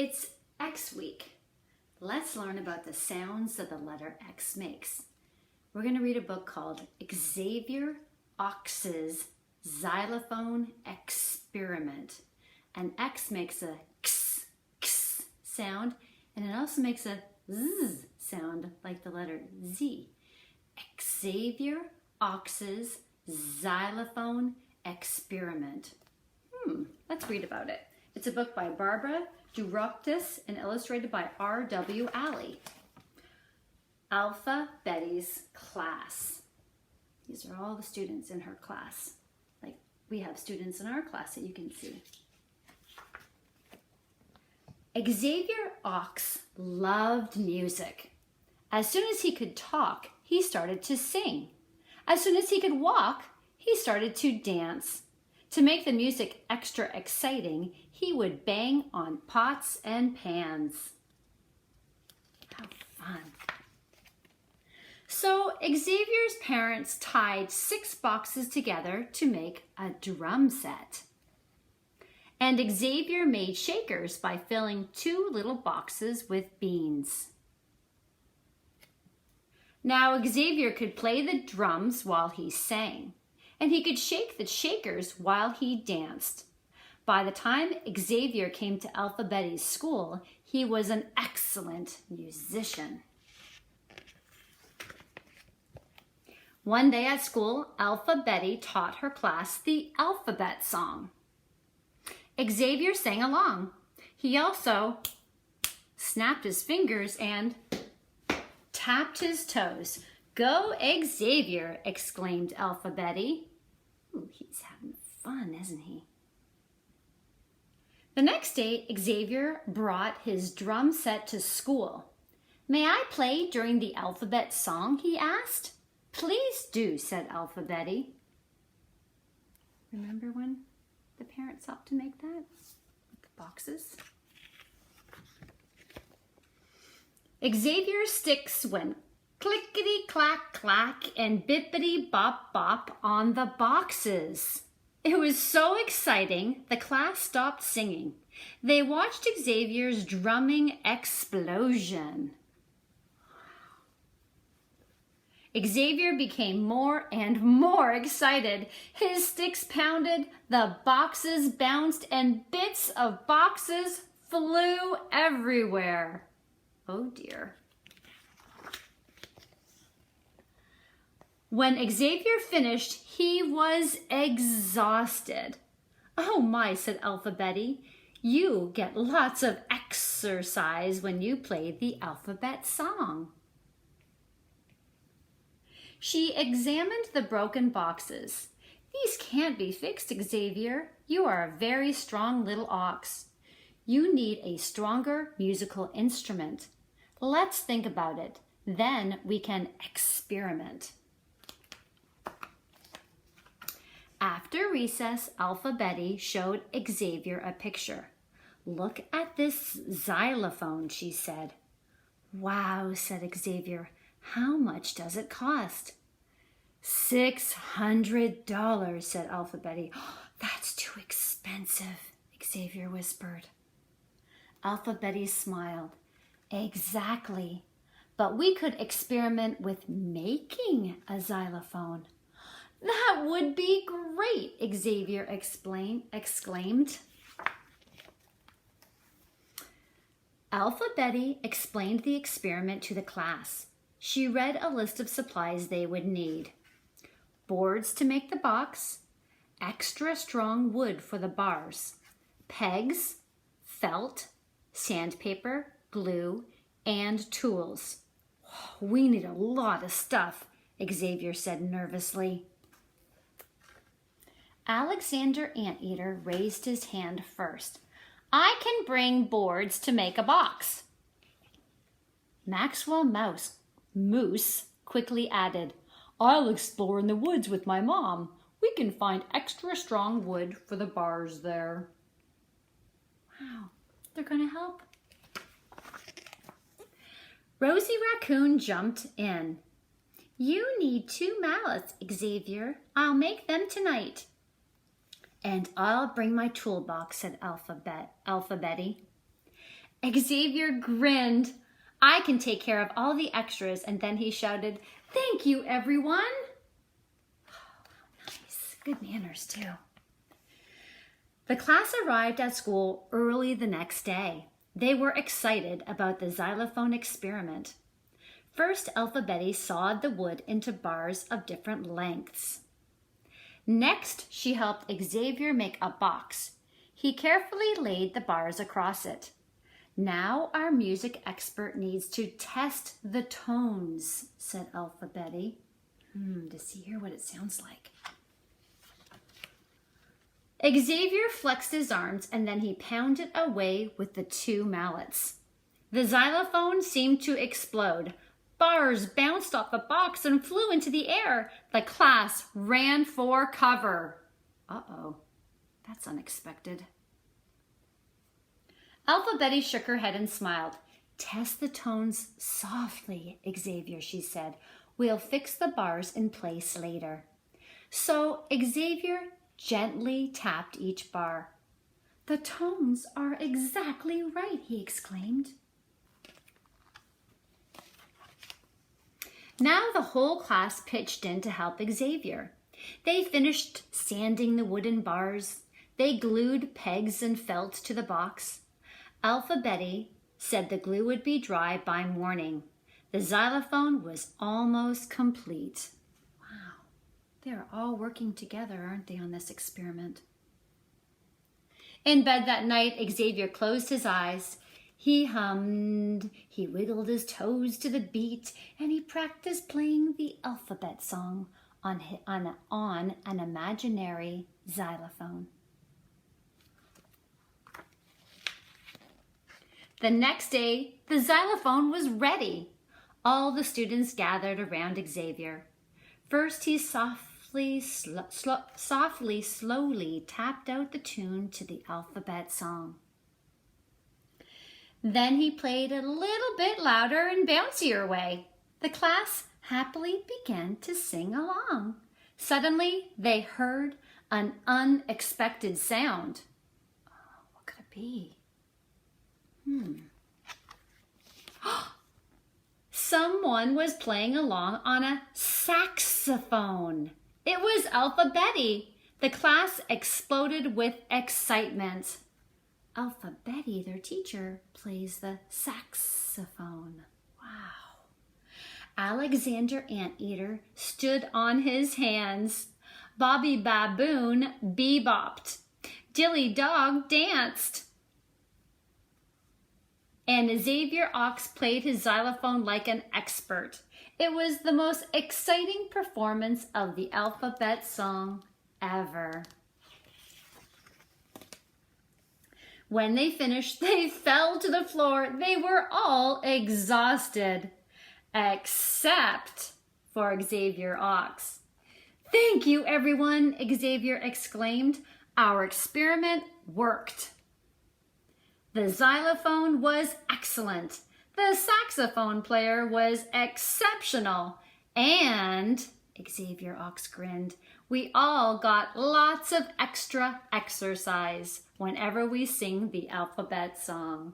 It's X week. Let's learn about the sounds that the letter X makes. We're going to read a book called Xavier Ox's Xylophone Experiment. And X makes a x, x sound, and it also makes a z sound like the letter Z. Xavier Ox's Xylophone Experiment. Let's read about it. It's a book by Barbara Duroptis and illustrated by R.W. Alley. Alpha Betty's class. These are all the students in her class. Like we have students in our class that you can see. Xavier Ox loved music. As soon as he could talk, he started to sing. As soon as he could walk, he started to dance. To make the music extra exciting, he would bang on pots and pans. How fun. So Xavier's parents tied 6 boxes together to make a drum set. And Xavier made shakers by filling 2 little boxes with beans. Now Xavier could play the drums while he sang, and he could shake the shakers while he danced. By the time Xavier came to Alpha Betty's school, he was an excellent musician. One day at school, Alpha Betty taught her class the alphabet song. Xavier sang along. He also snapped his fingers and tapped his toes. "Go, Xavier!" exclaimed Alpha Betty. Ooh, he's having fun, isn't he? The next day, Xavier brought his drum set to school. "May I play during the alphabet song?" he asked. "Please do," said Alpha Betty. Remember when the parents helped to make that with the boxes? Xavier's sticks went clickety-clack-clack and bippity-bop-bop on the boxes. It was so exciting, the class stopped singing. They watched Xavier's drumming explosion. Xavier became more and more excited. His sticks pounded, the boxes bounced, and bits of boxes flew everywhere. Oh dear. When Xavier finished, he was exhausted. "Oh my," said Alpha Betty, "you get lots of exercise when you play the alphabet song." She examined the broken boxes. "These can't be fixed, Xavier. You are a very strong little ox. You need a stronger musical instrument. Let's think about it. Then we can experiment." After recess, Alpha Betty showed Xavier a picture. "Look at this xylophone," she said. "Wow," said Xavier. "How much does it cost?" $600, said Alpha Betty. "That's too expensive," Xavier whispered. Alpha Betty smiled. "Exactly, but we could experiment with making a xylophone." "That would be great," Xavier exclaimed. Alpha Betty explained the experiment to the class. She read a list of supplies they would need. Boards to make the box, extra strong wood for the bars, pegs, felt, sandpaper, glue, and tools. "We need a lot of stuff," Xavier said nervously. Alexander Anteater raised his hand first. "I can bring boards to make a box." Maxwell Moose quickly added, "I'll explore in the woods with my mom. We can find extra strong wood for the bars there." Wow, they're going to help. Rosie Raccoon jumped in. "You need 2 mallets, Xavier. I'll make them tonight." "And I'll bring my toolbox," said Alpha Betty. Xavier grinned. I can take care of all the extras, and then he shouted, "Thank you, everyone." Oh, nice. Good manners, too. The class arrived at school early the next day. They were excited about the xylophone experiment. First, Betty sawed the wood into bars of different lengths. Next, she helped Xavier make a box. He carefully laid the bars across it. Now our music expert needs to test the tones, said Betty. To hear what it sounds like. Xavier flexed his arms and then he pounded away with the 2 mallets. The xylophone seemed to explode. Bars bounced off the box and flew into the air. The class ran for cover. Uh-oh, that's unexpected. Betty shook her head and smiled. Test the tones softly, Xavier, she said. We'll fix the bars in place later. So Xavier gently tapped each bar. The tones are exactly right, he exclaimed. Now the whole class pitched in to help Xavier. They finished sanding the wooden bars. They glued pegs and felt to the box. Betty said the glue would be dry by morning. The xylophone was almost complete. Wow, they're all working together, aren't they, on this experiment? In bed that night, Xavier closed his eyes. He hummed, he wiggled his toes to the beat, and he practiced playing the alphabet song on an imaginary xylophone. The next day, the xylophone was ready. All the students gathered around Xavier. First, he slowly tapped out the tune to the alphabet song. Then he played a little bit louder and bouncier way. The class happily began to sing along. Suddenly, they heard an unexpected sound. Oh, what could it be? Someone was playing along on a saxophone. It was Betty. The class exploded with excitement. Betty, their teacher, plays the saxophone. Wow. Alexander Anteater stood on his hands. Bobby Baboon bebopped. Dilly Dog danced. And Xavier Ox played his xylophone like an expert. It was the most exciting performance of the alphabet song ever. When they finished, they fell to the floor. They were all exhausted, except for Xavier Ox. Thank you, everyone, Xavier exclaimed. Our experiment worked. The xylophone was excellent. The saxophone player was exceptional. And, Xavier Ox grinned, we all got lots of extra exercise whenever we sing the alphabet song.